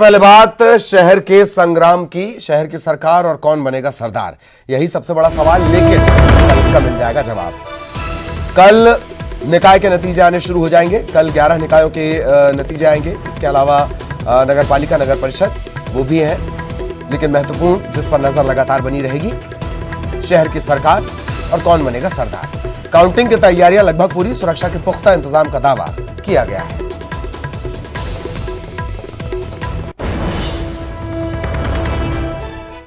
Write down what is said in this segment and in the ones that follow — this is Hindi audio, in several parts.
पहले बात शहर के संग्राम की, शहर की सरकार और कौन बनेगा सरदार, यही सबसे बड़ा सवाल, लेकिन इसका मिल जाएगा जवाब। कल निकाय के नतीजे आने शुरू हो जाएंगे। कल 11 निकायों के नतीजे आएंगे। इसके अलावा नगर पालिका, नगर परिषद वो भी हैं, लेकिन महत्वपूर्ण जिस पर नजर लगातार बनी रहेगी, शहर की सरकार और कौन बनेगा सरदार। काउंटिंग की तैयारियां लगभग पूरी, सुरक्षा के पुख्ता इंतजाम का दावा किया गया है।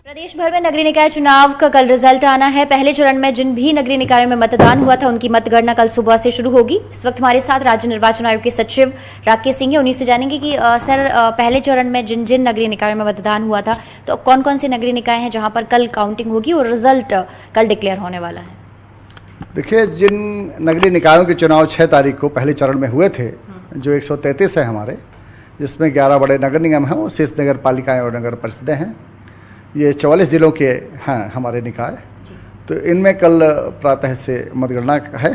प्रदेश भर में नगरीय निकाय चुनाव का कल रिजल्ट आना है। पहले चरण में जिन भी नगरीय निकायों में मतदान हुआ था उनकी मतगणना कल सुबह से शुरू होगी। इस वक्त हमारे साथ राज्य निर्वाचन आयोग के सचिव राकेश सिंह है। उन्हीं से जानेंगे कि सर, पहले चरण में जिन जिन नगरीय निकायों में मतदान हुआ था तो कौन कौन से नगरीय निकाय हैं जहां पर कल काउंटिंग होगी और रिजल्ट कल डिक्लेयर होने वाला है। देखिए, जिन नगरीय निकायों के चुनाव 6 तारीख को पहले चरण में हुए थे, जो 133 है हमारे, जिसमें 11 बड़े नगर निगम हैं, वो शेष नगर पालिकाएं और नगर परिषदें हैं। ये 44 जिलों के हैं हमारे निकाय। तो इनमें कल प्रातः से मतगणना है।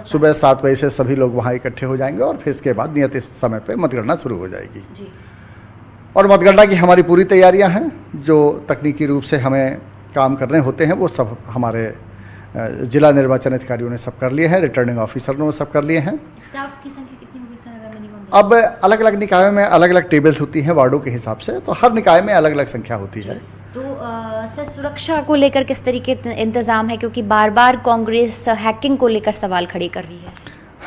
सुबह 7 बजे से सभी लोग वहाँ इकट्ठे हो जाएंगे और फिर इसके बाद नियत समय पे मतगणना शुरू हो जाएगी। और मतगणना की हमारी पूरी तैयारियां हैं। जो तकनीकी रूप से हमें काम करने होते हैं वो सब हमारे जिला निर्वाचन अधिकारियों ने सब कर लिए हैं, रिटर्निंग ऑफिसर ने सब कर लिए हैं। स्टाफ की संख्या कितनी होगी सर, अगर मिनिमम? अब अलग अलग निकायों में अलग अलग टेबल्स होती हैं वार्डों के हिसाब से, तो हर निकाय में अलग अलग संख्या होती है। तो सर, सुरक्षा को लेकर किस तरीके इंतजाम है, क्योंकि बार बार कांग्रेस हैकिंग को लेकर सवाल खड़े कर रही है।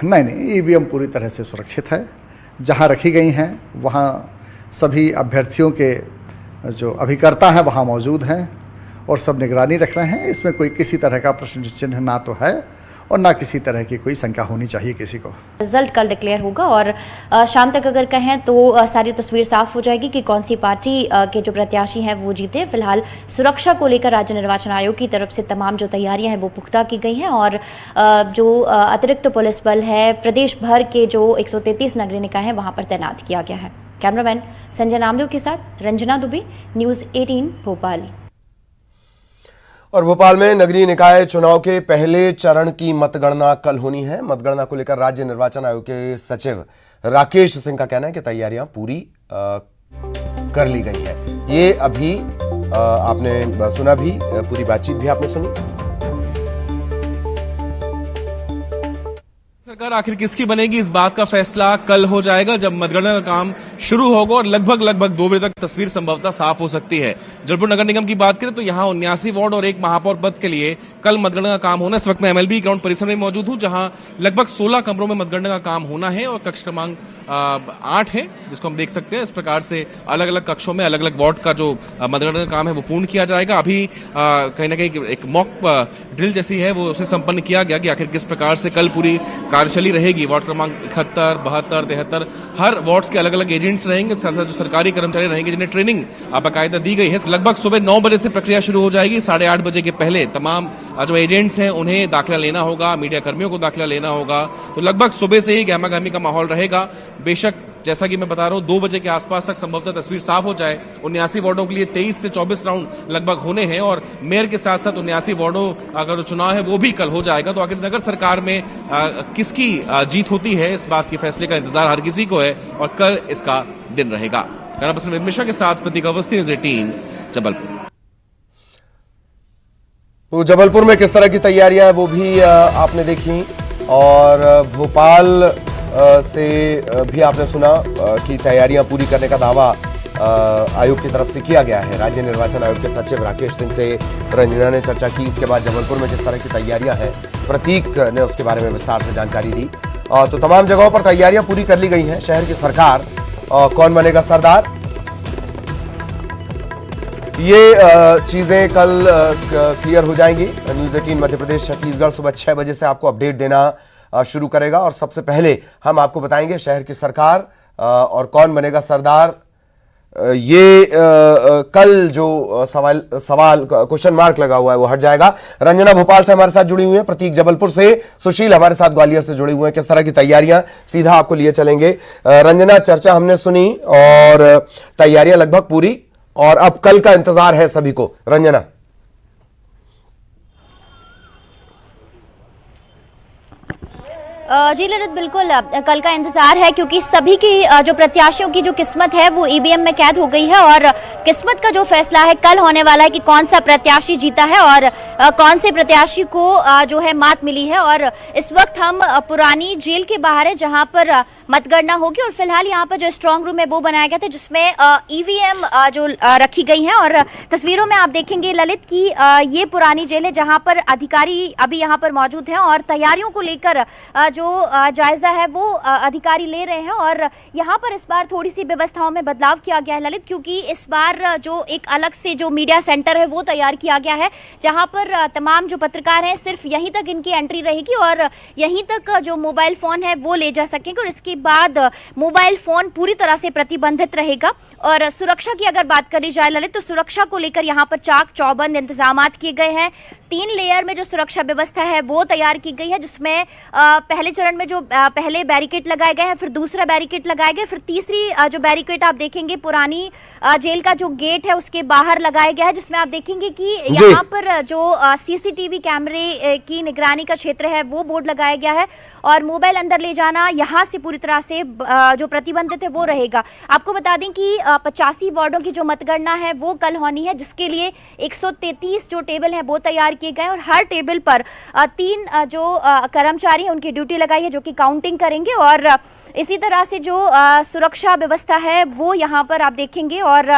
नहीं, ईवीएम पूरी तरह से सुरक्षित है। जहां रखी गई हैं वहां सभी अभ्यर्थियों के जो अभिकर्ता हैं वहां मौजूद हैं और सब निगरानी रख रहे हैं। इसमें कोई किसी तरह का प्रश्न चिन्ह ना तो है और ना किसी तरह की कोई शंका होनी चाहिए किसी को। रिजल्ट कल डिक्लेयर होगा और शाम तक अगर कहें तो सारी तस्वीर साफ हो जाएगी कि कौन सी पार्टी के जो प्रत्याशी हैं वो जीते। फिलहाल सुरक्षा को लेकर राज्य निर्वाचन आयोग की तरफ से तमाम जो तैयारियां हैं वो पुख्ता की गई हैं और जो अतिरिक्त पुलिस बल है प्रदेश भर के जो 133 नगरीय निकाय हैं वहां पर तैनात किया गया है। कैमरामैन संजय नामदेव के साथ रंजना दुबे, न्यूज़ 18 भोपाल। और भोपाल में नगरीय निकाय चुनाव के पहले चरण की मतगणना कल होनी है। मतगणना को लेकर राज्य निर्वाचन आयोग के सचिव राकेश सिंह का कहना है कि तैयारियां पूरी कर ली गई है। ये अभी आपने सुना भी, पूरी बातचीत भी आपने सुनी। सरकार आखिर किसकी बनेगी, इस बात का फैसला कल हो जाएगा जब मतगणना का काम शुरू होगा और लगभग 2 बजे तक तस्वीर संभवतः साफ हो सकती है। जबलपुर नगर निगम की बात करें तो यहाँ 79 वार्ड और एक महापौर पद के लिए कल मतगणना का काम होना है। इस वक्त मैं एमएलबी ग्राउंड परिसर में मौजूद हूँ, जहां लगभग 16 कमरों में मतगणना का काम होना है और कक्ष क्रमांक 8 है, जिसको हम देख सकते हैं। इस प्रकार से अलग अलग कक्षों में अलग अलग वार्ड का जो मतगणना का काम है वो पूर्ण किया जाएगा। अभी कहीं ना कहीं एक मॉक ड्रिल जैसी है वो उसे संपन्न किया गया कि आखिर किस प्रकार से कल पूरी कार्यशैली रहेगी। वार्ड क्रमांक 71, 72, 73 हर वार्ड्स के अलग अलग एजेंट्स रहेंगे, साथ साथ जो सरकारी कर्मचारी रहेंगे जिन्हें ट्रेनिंग बाकायदा दी गई है। लगभग सुबह 9 बजे से प्रक्रिया शुरू हो जाएगी। 8:30 बजे के पहले तमाम जो एजेंट्स हैं उन्हें दाखिला लेना होगा, मीडिया कर्मियों को दाखिला लेना होगा। तो लगभग सुबह से ही गहमा-गहमी का माहौल रहेगा। बेशक जैसा कि मैं बता रहा हूं 2 बजे के आसपास तक संभवतः तस्वीर साफ हो जाए। 79 वार्डों के लिए 23 से 24 राउंड लगभग होने हैं और मेयर के साथ साथ 79 वार्डों अगर जो चुनाव है वो भी कल हो जाएगा। तो आखिर नगर सरकार में किसकी जीत होती है, इस बात के फैसले का इंतजार हर किसी को है और कल इसका दिन रहेगा। कैमरा पर्सन विद मिश्रा के साथ प्रतीक अवस्थी, न्यूज़ 18 जबलपुर। तो जबलपुर में किस तरह की तैयारियां है वो भी आपने देखी और भोपाल से भी आपने सुना कि तैयारियां पूरी करने का दावा आयोग की तरफ से किया गया है। राज्य निर्वाचन आयोग के सचिव राकेश सिंह से रंजना ने चर्चा की। इसके बाद जबलपुर में किस तरह की तैयारियां हैं, प्रतीक ने उसके बारे में विस्तार से जानकारी दी। तो तमाम जगहों पर तैयारियां पूरी कर ली गई हैं। शहर की सरकार, कौन बनेगा सरदार, ये चीजें कल क्लियर हो जाएंगी। न्यूज़ 18 मध्य प्रदेश छत्तीसगढ़ सुबह 6 बजे से आपको अपडेट देना शुरू करेगा और सबसे पहले हम आपको बताएंगे शहर की सरकार और कौन बनेगा सरदार। ये कल जो सवाल क्वेश्चन मार्क लगा हुआ है वो हट जाएगा। रंजना भोपाल से हमारे साथ जुड़ी हुई है, प्रतीक जबलपुर से, सुशील हमारे साथ ग्वालियर से जुड़े हुए हैं। किस तरह की तैयारियां, सीधा आपको लिए चलेंगे। रंजना, चर्चा हमने सुनी और तैयारियां लगभग पूरी और अब कल का इंतजार है सभी को। रंजना। जी ललित, बिल्कुल कल का इंतजार है, क्योंकि सभी की जो प्रत्याशियों की जो किस्मत है वो ईवीएम में कैद हो गई है और किस्मत का जो फैसला है कल होने वाला है कि कौन सा प्रत्याशी जीता है और कौन से प्रत्याशी को जो है मात मिली है। और इस वक्त हम पुरानी जेल के बाहर है जहां पर मतगणना होगी और फिलहाल यहाँ पर जो स्ट्रांग रूम है वो बनाया गया था जिसमें ईवीएम जो रखी गई है। और तस्वीरों में आप देखेंगे ललित कि ये पुरानी जेल है जहां पर अधिकारी अभी यहाँ पर मौजूद हैं और तैयारियों को लेकर जो जायजा है वो अधिकारी ले रहे हैं। और यहाँ पर इस बार थोड़ी सी व्यवस्थाओं में बदलाव किया गया है ललित, क्योंकि इस बार जो एक अलग से जो मीडिया सेंटर है वो तैयार किया गया है जहाँ पर तमाम जो पत्रकार हैं सिर्फ यहीं तक इनकी एंट्री रहेगी और यहीं तक जो मोबाइल फोन है वो ले जा सकेंगे और इसके बाद मोबाइल फोन पूरी तरह से प्रतिबंधित रहेगा। और सुरक्षा की अगर बात करी जाए ललित, तो सुरक्षा को लेकर यहाँ पर चाक चौबंद इंतजाम किए गए हैं। 3 लेयर में जो सुरक्षा व्यवस्था है वो तैयार की गई है, जिसमें पहले चरण में जो पहले बैरिकेड लगाए गए हैं, फिर दूसरा बैरिकेड लगाए गए, फिर तीसरी जो बैरिकेड आप देखेंगे पुरानी जेल का जो गेट है उसके बाहर लगाया गया है, जिसमें आप देखेंगे कि यहाँ पर जो सीसीटीवी कैमरे की निगरानी का क्षेत्र है वो बोर्ड लगाया गया है और मोबाइल अंदर ले जाना यहाँ से पूरी तरह से जो प्रतिबंधित है वो रहेगा। आपको बता दें कि 85 वार्डों की जो मतगणना है वो कल होनी है, जिसके लिए 133 जो टेबल है वो तैयार किए गए और हर टेबल पर 3 जो कर्मचारी हैं उनकी ड्यूटी लगाई है जो कि काउंटिंग करेंगे। और इसी तरह से जो सुरक्षा व्यवस्था है वो यहाँ पर आप देखेंगे और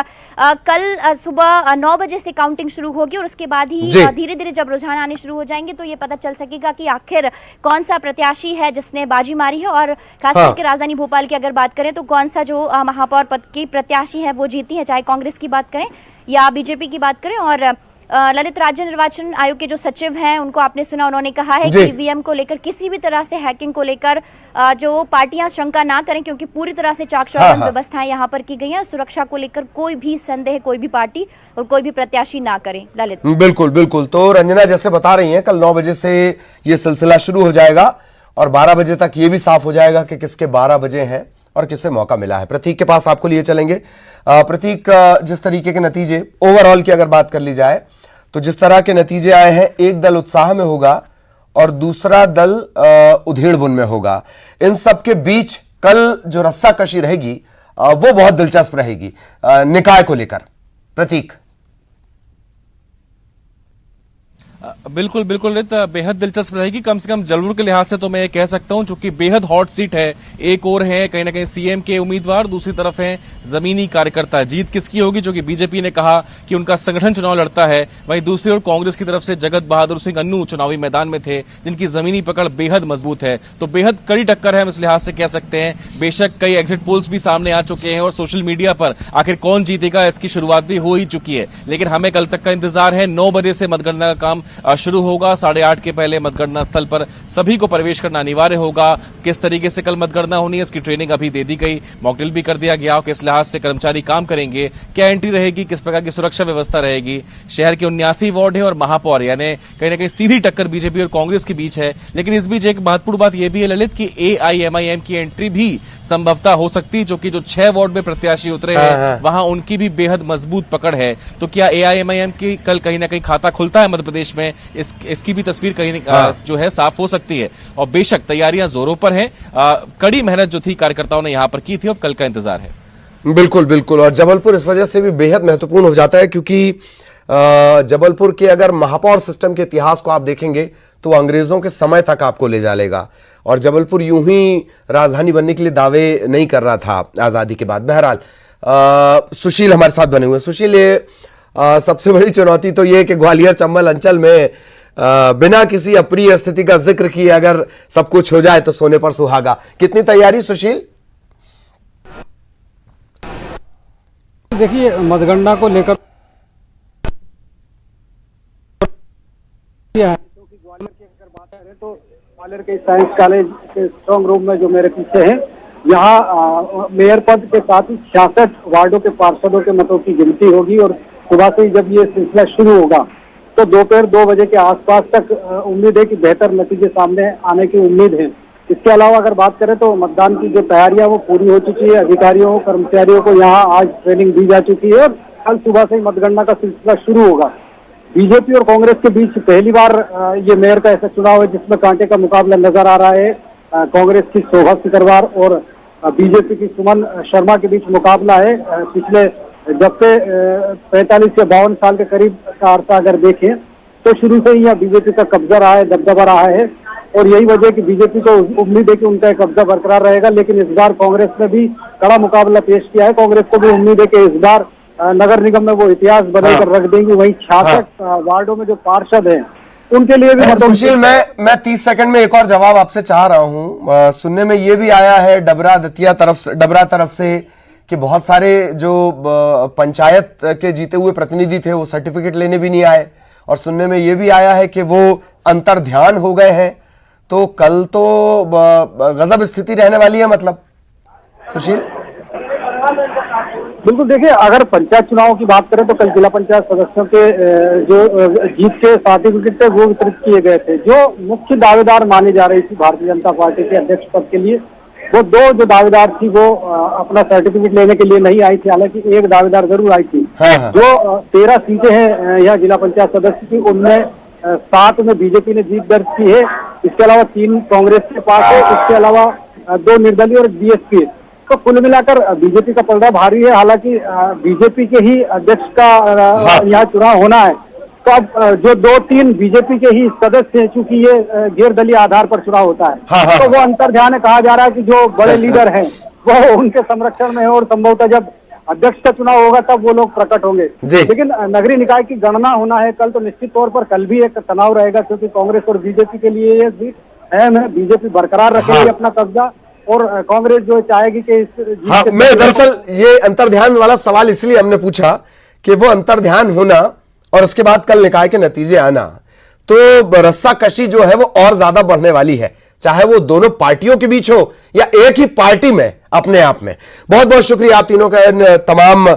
कल सुबह 9 बजे से काउंटिंग शुरू होगी और उसके बाद ही धीरे धीरे जब रुझान आने शुरू हो जाएंगे तो ये पता चल सकेगा कि आखिर कौन सा प्रत्याशी है जिसने बाजी मारी है। और खास करके राजधानी भोपाल की अगर बात करें तो कौन सा जो महापौर पद की प्रत्याशी है वो जीती है, चाहे कांग्रेस की बात करें या बीजेपी की बात करें। और ललित, राज्य निर्वाचन आयोग के जो सचिव हैं उनको आपने सुना, उन्होंने कहा है कि ईवीएम को लेकर किसी भी तरह से हैकिंग को लेकर जो पार्टियां शंका ना करें, क्योंकि पूरी तरह से चाक चौबंद व्यवस्थाएं यहाँ पर की गई हैं। सुरक्षा को लेकर कोई भी संदेह कोई भी पार्टी और कोई भी प्रत्याशी ना करें। ललित, बिल्कुल बिल्कुल। तो रंजना जैसे बता रही है कल 9 बजे से ये सिलसिला शुरू हो जाएगा और 12 बजे तक ये भी साफ हो जाएगा कि किसके 12 बजे हैं और किसे मौका मिला है। प्रतीक के पास आपको लिए चलेंगे। प्रतीक, जिस तरीके के नतीजे ओवरऑल की अगर बात कर ली जाए तो जिस तरह के नतीजे आए हैं, एक दल उत्साह में होगा और दूसरा दल उधेड़-बुन में होगा। इन सब के बीच कल जो रस्साकशी रहेगी वो बहुत दिलचस्प रहेगी निकाय को लेकर। प्रतीक। बिल्कुल बिल्कुल रित, बेहद दिलचस्प रहेगी। कम से कम जलपुर के लिहाज से तो मैं ये कह सकता हूं, क्योंकि बेहद हॉट सीट है। एक और है कहीं ना कहीं सीएम के उम्मीदवार, दूसरी तरफ है जमीनी कार्यकर्ता। जीत किसकी होगी, जो कि बीजेपी ने कहा कि उनका संगठन चुनाव लड़ता है, वहीं दूसरी ओर कांग्रेस की तरफ से जगत बहादुर सिंह अन्नू चुनावी मैदान में थे, जिनकी जमीनी पकड़ बेहद मजबूत है। तो बेहद कड़ी टक्कर है, हम इस लिहाज से कह सकते हैं। बेशक कई एग्जिट पोल्स भी सामने आ चुके हैं और सोशल मीडिया पर आखिर कौन जीतेगा इसकी शुरुआत भी हो ही चुकी है, लेकिन हमें कल तक का इंतजार है। 9 बजे से मतगणना का काम शुरू होगा। 8:30 के पहले मतगणना स्थल पर सभी को प्रवेश करना अनिवार्य होगा। किस तरीके से कल मतगणना होनी है इसकी ट्रेनिंग अभी दे दी गई, मॉकड्रिल भी कर दिया गया। किस लिहाज से कर्मचारी काम करेंगे, क्या एंट्री रहेगी, किस प्रकार की सुरक्षा व्यवस्था रहेगी। शहर के 79 वार्ड है और महापौर यानी कहीं ना कहीं सीधी टक्कर बीजेपी और कांग्रेस के बीच है। लेकिन इस बीच एक महत्वपूर्ण बात यह भी है ललित कि एआईएमआईएम की एंट्री भी संभवतः हो सकती है, जो कि जो 6 वार्ड में प्रत्याशी उतरे हैं वहां उनकी भी बेहद मजबूत पकड़ है। तो क्या एआईएमआईएम की कल कहीं ना कहीं खाता खुलता है मध्य प्रदेश में, इसकी भी तस्वीर कहीं जो है साफ हो सकती है। और बेशक तैयारियां जोरों पर हैं। कड़ी मेहनत जो थी कार्यकर्ताओं ने यहां पर की थी, अब कल का इंतजार है। बिल्कुल बिल्कुल। और जबलपुर इस वजह से भी बेहद महत्वपूर्ण हो जाता है क्योंकि जबलपुर के अगर महापौर सिस्टम के इतिहास को आप देखेंगे तो अंग्रेजों के समय तक आपको ले जा लेगा और जबलपुर यूं ही राजधानी बनने के लिए दावे नहीं कर रहा था आजादी के बाद। बहरहाल सुशील हमारे साथ बने हुए। सुशील, सबसे बड़ी चुनौती तो ये कि ग्वालियर चंबल अंचल में बिना किसी अप्रिय स्थिति का जिक्र किए अगर सब कुछ हो जाए तो सोने पर सुहागा। कितनी तैयारी सुशील? देखिए, मतगणना को लेकर क्योंकि ग्वालियर की अगर बात करें तो ग्वालियर के साइंस कॉलेज के स्ट्रांग रूम में जो मेरे पीछे है, यहाँ मेयर पद के साथ ही 66 वार्डों के पार्षदों के मतों की गिनती होगी और सुबह से ही जब ये सिलसिला शुरू होगा तो दोपहर 2 बजे के आसपास तक उम्मीद है कि बेहतर नतीजे सामने आने की उम्मीद है। इसके अलावा अगर बात करें तो मतदान की जो तैयारियां वो पूरी हो चुकी है। अधिकारियों कर्मचारियों को यहाँ आज ट्रेनिंग दी जा चुकी है और कल सुबह से ही मतगणना का सिलसिला शुरू होगा। बीजेपी और कांग्रेस के बीच पहली बार ये मेयर का ऐसा चुनाव है जिसमें कांटे का मुकाबला नजर आ रहा है। कांग्रेस की शोभा सिकरवार और बीजेपी की सुमन शर्मा के बीच मुकाबला है। पिछले जब से 45 से 52 साल के करीब का अरसा अगर देखें तो शुरू से ही यहाँ बीजेपी का कब्जा रहा है, दबदबा रहा है, और यही वजह कि बीजेपी को उम्मीद है कि उनका कब्जा बरकरार रहेगा। लेकिन इस बार कांग्रेस ने भी कड़ा मुकाबला पेश किया है। कांग्रेस को भी उम्मीद है कि इस बार नगर निगम में वो इतिहास बदलकर रख देंगी। वहीं 66 वार्डों में जो पार्षद हैं उनके लिए भी सुशील, मैं 30 सेकंड में एक और जवाब आपसे चाह रहा हूं। सुनने में ये भी आया है डबरा तरफ से कि बहुत सारे जो पंचायत के जीते हुए प्रतिनिधि थे वो सर्टिफिकेट लेने भी नहीं आए, और सुनने में ये भी आया है कि वो अंतर्ध्यान हो गए हैं। तो कल तो गजब स्थिति रहने वाली है, मतलब सुशील। बिल्कुल, देखिए अगर पंचायत चुनाव की बात करें तो कल जिला पंचायत सदस्यों के जो जीत के सर्टिफिकेट थे वो वितरित किए गए थे। जो मुख्य दावेदार मानी जा रही थी भारतीय जनता पार्टी के अध्यक्ष पद के लिए, वो दो जो दावेदार थी वो अपना सर्टिफिकेट लेने के लिए नहीं आई थी। हालांकि एक दावेदार जरूर आई थी। जो 13 सीटें हैं यहाँ जिला पंचायत सदस्य की, उनमें 7 में बीजेपी ने जीत दर्ज की है। इसके अलावा 3 कांग्रेस के पास है, इसके अलावा 2 निर्दलीय और बीएसपी। तो कुल मिलाकर बीजेपी का पलड़ा भारी है। हालांकि बीजेपी के ही अध्यक्ष का यहाँ चुनाव होना है, तो अब जो 2-3 बीजेपी के ही सदस्य हैं, चूंकि ये गैर दलीय आधार पर चुनाव होता है, तो वो अंतर्ध्यान कहा जा रहा है कि जो बड़े लीडर हैं वो उनके संरक्षण में है, और संभवतः जब अध्यक्ष का चुनाव होगा तब वो लोग प्रकट होंगे। लेकिन नगरीय निकाय की गणना होना है कल, तो निश्चित तौर पर कल भी एक तनाव रहेगा, क्योंकि कांग्रेस और बीजेपी के लिए ये जीत अहम है। बीजेपी बरकरार रखेगी अपना कब्जा, और कांग्रेस जो चाहेगी कि इस मैं दरअसल ये अंतर्ध्यान वाला सवाल इसलिए हमने पूछा कि वो अंतर्ध्यान होना और उसके बाद कल निकाय के नतीजे आना, तो रस्साकशी जो है वो और ज्यादा बढ़ने वाली है, चाहे वो दोनों पार्टियों के बीच हो या एक ही पार्टी में अपने आप में। बहुत बहुत शुक्रिया आप तीनों का इन तमाम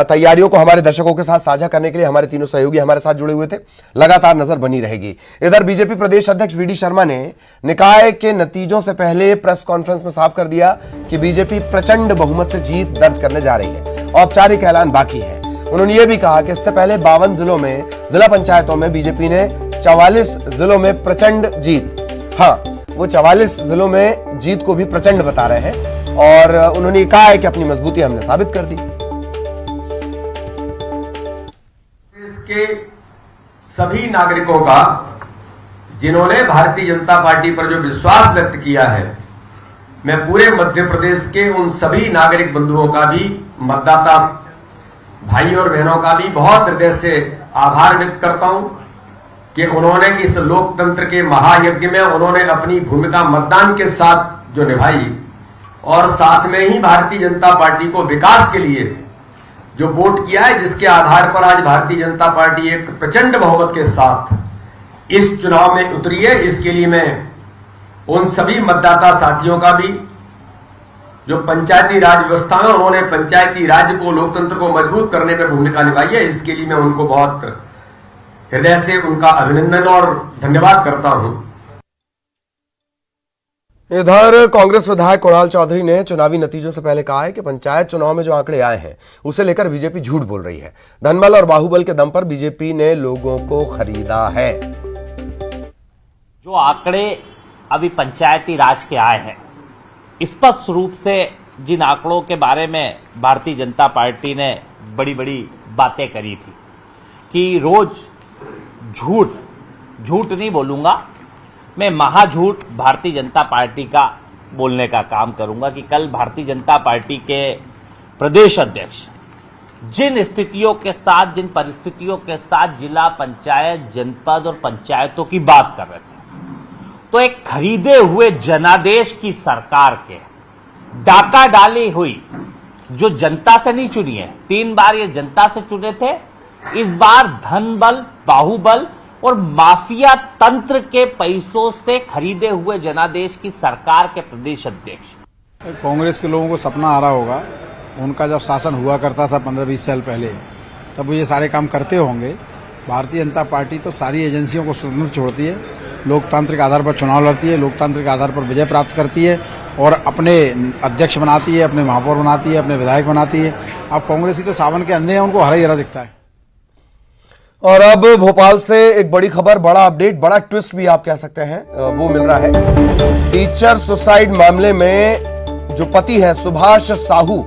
तैयारियों को हमारे दर्शकों के साथ साझा करने के लिए। हमारे तीनों सहयोगी हमारे साथ जुड़े हुए थे, लगातार नजर बनी रहेगी। इधर बीजेपी प्रदेश अध्यक्ष वीडी शर्मा ने निकाय के नतीजों से पहले प्रेस कॉन्फ्रेंस में साफ कर दिया कि बीजेपी प्रचंड बहुमत से जीत दर्ज करने जा रही है। औपचारिक ऐलान बाकी है। उन्होंने ये भी कहा कि इससे पहले 52 जिलों में जिला पंचायतों में बीजेपी ने 44 जिलों में प्रचंड जीत, हाँ वो 44 जिलों में जीत को भी प्रचंड बता रहे हैं, और उन्होंने कहा है कि अपनी मजबूती हमने साबित कर दी। देश के सभी नागरिकों का जिन्होंने भारतीय जनता पार्टी पर जो विश्वास व्यक्त किया है, मैं पूरे मध्य प्रदेश के उन सभी नागरिक बंधुओं का भी, मतदाता भाई और बहनों का भी बहुत हृदय से आभार व्यक्त करता हूं कि उन्होंने इस लोकतंत्र के महायज्ञ में उन्होंने अपनी भूमिका मतदान के साथ जो निभाई, और साथ में ही भारतीय जनता पार्टी को विकास के लिए जो वोट किया है, जिसके आधार पर आज भारतीय जनता पार्टी एक प्रचंड बहुमत के साथ इस चुनाव में उतरी है। इसके लिए मैं उन सभी मतदाता साथियों का भी, जो पंचायती राज व्यवस्था में उन्होंने पंचायती राज को, लोकतंत्र को मजबूत करने में भूमिका निभाई है, इसके लिए मैं उनको बहुत हृदय से उनका अभिनंदन और धन्यवाद करता हूं। इधर कांग्रेस विधायक कुणाल चौधरी ने चुनावी नतीजों से पहले कहा है कि पंचायत चुनाव में जो आंकड़े आए हैं उसे लेकर बीजेपी झूठ बोल रही है। धनबल और बाहुबल के दम पर बीजेपी ने लोगों को खरीदा है। जो आंकड़े अभी पंचायती राज के आए हैं, स्पष्ट रूप से जिन आंकड़ों के बारे में भारतीय जनता पार्टी ने बड़ी बड़ी बातें करी थी कि रोज झूठ नहीं बोलूंगा मैं, महाझूठ भारतीय जनता पार्टी का बोलने का काम करूंगा कि कल भारतीय जनता पार्टी के प्रदेश अध्यक्ष जिन स्थितियों के साथ, जिन परिस्थितियों के साथ जिला पंचायत, जनपद और पंचायतों की बात कर रहे थे, तो एक खरीदे हुए जनादेश की सरकार के डाका डाली हुई, जो जनता से नहीं चुनी है, 3 बार ये जनता से चुने थे, इस बार धनबल, बाहुबल और माफिया तंत्र के पैसों से खरीदे हुए जनादेश की सरकार के प्रदेश अध्यक्ष। कांग्रेस के लोगों को सपना आ रहा होगा, उनका जब शासन हुआ करता था 15-20 साल पहले, तब वो ये सारे काम करते होंगे। भारतीय जनता पार्टी तो सारी एजेंसियों को स्वतंत्र छोड़ती है, लोकतांत्रिक आधार पर चुनाव लड़ती है, लोकतांत्रिक आधार पर विजय प्राप्त करती है और अपने अध्यक्ष बनाती है, अपने महापौर बनाती है, अपने विधायक बनाती है। अब कांग्रेसी तो सावन के अंधे हैं, उनको हरा ही हरा दिखता है। और अब भोपाल से एक बड़ी खबर, बड़ा अपडेट, बड़ा ट्विस्ट भी आप कह सकते हैं, वो मिल रहा है। टीचर सुसाइड मामले में जो पति है सुभाष साहू,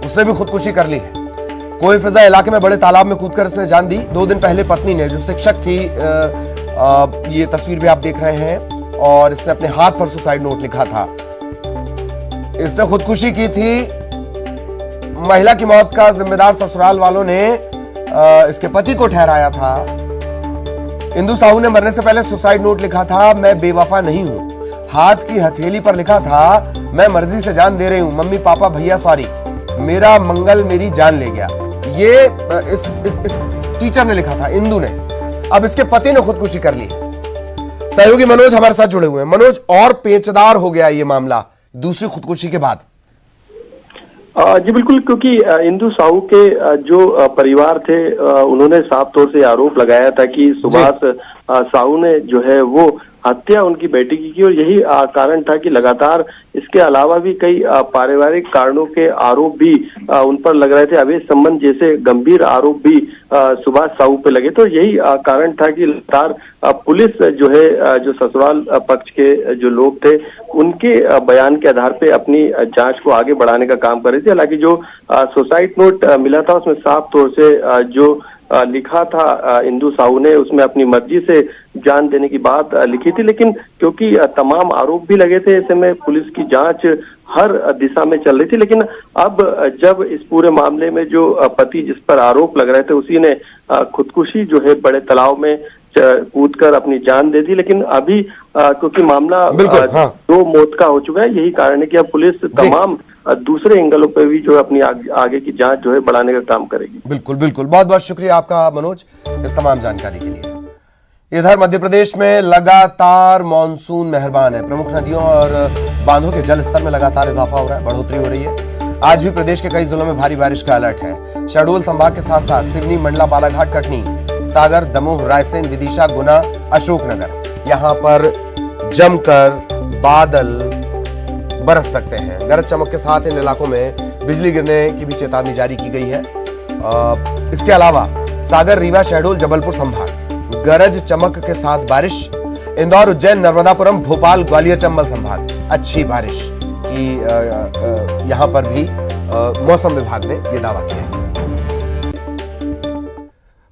उसने भी खुदकुशी कर ली है। कोई फिजा इलाके में बड़े तालाब में कूदकर इसने जान दी। 2 दिन पहले पत्नी ने, जो शिक्षक थी, ये तस्वीर भी आप देख रहे हैं, और इसने अपने हाथ पर सुसाइड नोट लिखा था। इसने खुदकुशी की थी। महिला की मौत का जिम्मेदार ससुराल वालों ने इसके पति को ठहराया था। इंदु साहू ने मरने से पहले सुसाइड नोट लिखा था, मैं बेवफा नहीं हूं। हाथ की हथेली पर लिखा था, मैं मर्जी से जान दे रही हूं, मम्मी पापा भैया सॉरी, मेरा मंगल मेरी जान ले गया। ये इस टीचर ने लिखा था, इंदु ने। अब इसके पति ने खुदकुशी कर ली है। सहयोगी मनोज हमारे साथ जुड़े हुए हैं। मनोज, और पेचदार हो गया ये मामला दूसरी खुदकुशी के बाद। जी बिल्कुल, क्योंकि इंदु साहू के जो परिवार थे, उन्होंने साफ तौर से आरोप लगाया था कि सुभाष साहू ने जो है वो हत्या उनकी बेटी की और यही कारण था कि लगातार इसके अलावा भी कई पारिवारिक कारणों के आरोप भी उन पर लग रहे थे। अवैध संबंध जैसे गंभीर आरोप भी सुभाष साहू पे लगे। तो यही कारण था कि लगातार पुलिस जो है, जो ससुराल पक्ष के जो लोग थे, उनके बयान के आधार पे अपनी जांच को आगे बढ़ाने का काम कर रही थी। हालांकि जो सुसाइड नोट मिला था उसमें साफ तौर से जो लिखा था इंदु साहू ने, उसमें अपनी मर्जी से जान देने की बात लिखी थी। लेकिन क्योंकि तमाम आरोप भी लगे थे, ऐसे में पुलिस की जांच हर दिशा में चल रही थी। लेकिन अब जब इस पूरे मामले में जो पति जिस पर आरोप लग रहे थे, उसी ने खुदकुशी जो है बड़े तालाब में कूदकर अपनी जान दे दी। लेकिन अभी क्योंकि मामला 2 मौत का हो चुका है, यही कारण है कि अब पुलिस तमाम दूसरे एंगलों पे भी जो अपनी आगे की जांच जो है बढ़ाने का काम करेगी। बिल्कुल बिल्कुल, बहुत बहुत शुक्रिया आपका मनोज इस तमाम जानकारी के लिए। इधर मध्य प्रदेश में लगातार मानसून मेहरबान है। प्रमुख नदियों और बांधों के जल स्तर में लगातार इजाफा हो रहा है, बढ़ोतरी हो रही है। आज भी प्रदेश के कई जिलों में भारी बारिश का अलर्ट है। शहडोल संभाग के साथ साथ सिवनी, मंडला, बालाघाट, कटनी, सागर, दमोह, रायसेन, विदिशा, गुना, अशोकनगर, यहाँ पर जमकर बादल बरस सकते हैं। गरज चमक के साथ इन इलाकों में बिजली गिरने की भी चेतावनी जारी की गई है। इसके अलावा सागर, रीवा, शहडोल, जबलपुर संभाग गरज चमक के साथ बारिश। इंदौर, उज्जैन, नर्मदापुरम, भोपाल, ग्वालियर, चंबल संभाग अच्छी बारिश की यहां पर भी मौसम विभाग ने यह दावा किया है।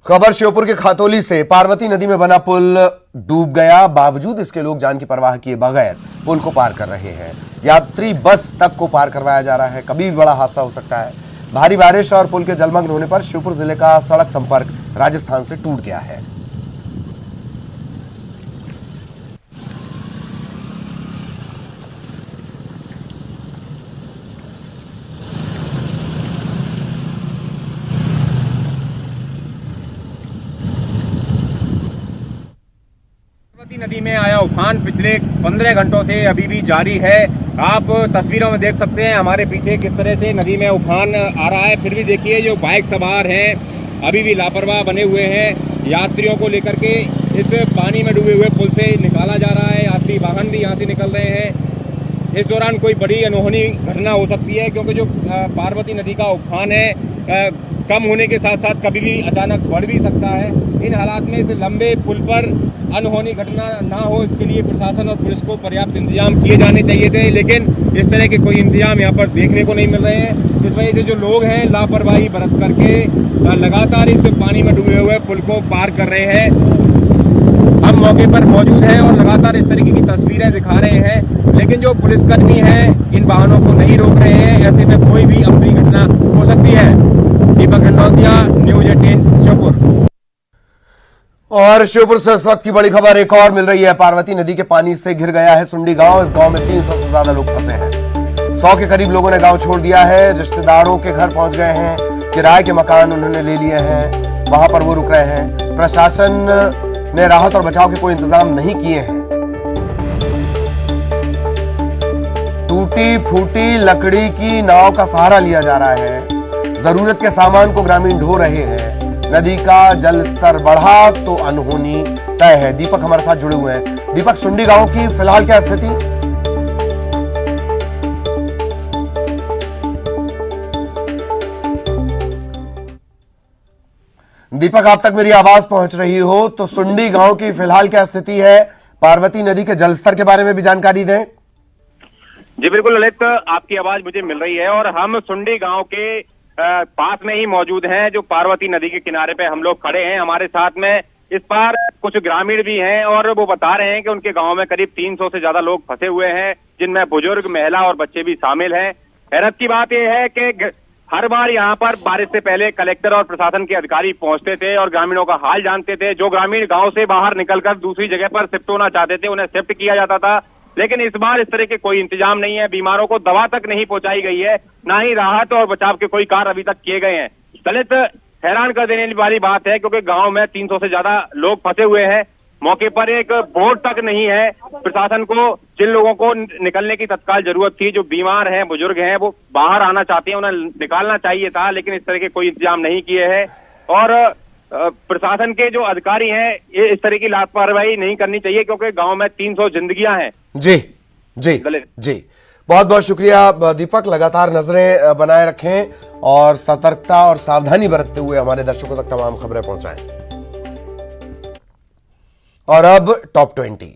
खबर श्योपुर के खातोली से। पार्वती नदी में बना पुल डूब गया, बावजूद इसके लोग जान की परवाह किए बगैर पुल को पार कर रहे हैं। यात्री बस तक को पार करवाया जा रहा है। कभी भी बड़ा हादसा हो सकता है। भारी बारिश और पुल के जलमग्न होने पर श्योपुर जिले का सड़क संपर्क राजस्थान से टूट गया है। नदी में आया उफान पिछले 15 घंटों से अभी भी जारी है। आप तस्वीरों में देख सकते हैं हमारे पीछे किस तरह से नदी में उफान आ रहा है। फिर भी देखिए जो बाइक सवार हैं अभी भी लापरवाह बने हुए हैं। यात्रियों को लेकर के इस पानी में डूबे हुए पुल से निकाला जा रहा है। यात्री वाहन भी यहाँ से निकल रहे हैं। इस दौरान कोई बड़ी अनहोनी घटना हो सकती है, क्योंकि जो पार्वती नदी का उफान है कम होने के साथ साथ कभी भी अचानक बढ़ भी सकता है। इन हालात में इस लंबे पुल पर अनहोनी घटना ना हो, इसके लिए प्रशासन और पुलिस को पर्याप्त इंतजाम किए जाने चाहिए थे, लेकिन इस तरह के कोई इंतजाम यहाँ पर देखने को नहीं मिल रहे हैं। इस वजह से जो लोग हैं लापरवाही बरत करके लगातार इस पानी में डूबे हुए पुल को पार कर रहे हैं। हम मौके पर मौजूद हैं और लगातार इस तरीके की तस्वीरें दिखा रहे हैं, लेकिन जो पुलिसकर्मी हैं इन वाहनों को नहीं रोक रहे हैं। ऐसे में कोई भी अप्रिय घटना हो सकती है। दीपक रंडौतिया, न्यूज 18 श्योपुर। और श्योपुर से इस वक्त की बड़ी खबर एक और मिल रही है। पार्वती नदी के पानी से घिर गया है सुंडी गांव। इस गांव में 300 से ज्यादा लोग फंसे हैं। 100 के करीब लोगों ने गांव छोड़ दिया है। रिश्तेदारों के घर पहुंच गए हैं। किराए के मकान उन्होंने ले लिए हैं, वहां पर वो रुक रहे हैं। प्रशासन ने राहत और बचाव के कोई इंतजाम नहीं किए हैं। टूटी फूटी लकड़ी की नाव का सहारा लिया जा रहा है। जरूरत के सामान को ग्रामीण ढो रहे हैं। नदी का जल स्तर बढ़ा तो अनहोनी तय है। दीपक हमारे साथ जुड़े हुए हैं। दीपक, सुंडी गांव की फिलहाल क्या स्थिति? दीपक, आप तक मेरी आवाज पहुंच रही हो तो सुंडी गांव की फिलहाल क्या स्थिति है, पार्वती नदी के जलस्तर के बारे में भी जानकारी दें। जी बिल्कुल ललित, आपकी आवाज मुझे मिल रही है और हम सुंडी गांव के पास में ही मौजूद हैं, जो पार्वती नदी के किनारे पे हम लोग खड़े हैं। हमारे साथ में इस बार कुछ ग्रामीण भी हैं और वो बता रहे हैं कि उनके गांव में करीब 300 से ज्यादा लोग फंसे हुए हैं, जिनमें बुजुर्ग, महिला और बच्चे भी शामिल हैं। हैरत की बात यह है कि हर बार यहाँ पर बारिश से पहले कलेक्टर और प्रशासन के अधिकारी पहुंचते थे और ग्रामीणों का हाल जानते थे। जो ग्रामीण गांव से बाहर निकलकर दूसरी जगह पर शिफ्ट होना चाहते थे, उन्हें शिफ्ट किया जाता था। लेकिन इस बार इस तरह के कोई इंतजाम नहीं है, बीमारों को दवा तक नहीं पहुंचाई गई है, ना ही राहत और बचाव के कोई कार्य अभी तक किए गए हैं। दलित हैरान कर देने वाली बात है, क्योंकि गांव में 300 से ज्यादा लोग फंसे हुए हैं। मौके पर एक बोर्ड तक नहीं है। प्रशासन को जिन लोगों को निकलने की तत्काल जरूरत थी, जो बीमार हैं, बुजुर्ग हैं, वो बाहर आना चाहते हैं, उन्हें निकालना चाहिए था, लेकिन इस तरह के कोई इंतजाम नहीं किए हैं। और प्रशासन के जो अधिकारी हैं, ये इस तरह की लापरवाही नहीं करनी चाहिए, क्योंकि गांव में 300 जिंदगियां हैं। जी जी जी, बहुत बहुत शुक्रिया दीपक। लगातार नजरें बनाए रखें और सतर्कता और सावधानी बरतते हुए हमारे दर्शकों तक तमाम खबरें पहुंचाएं। और अब टॉप 20।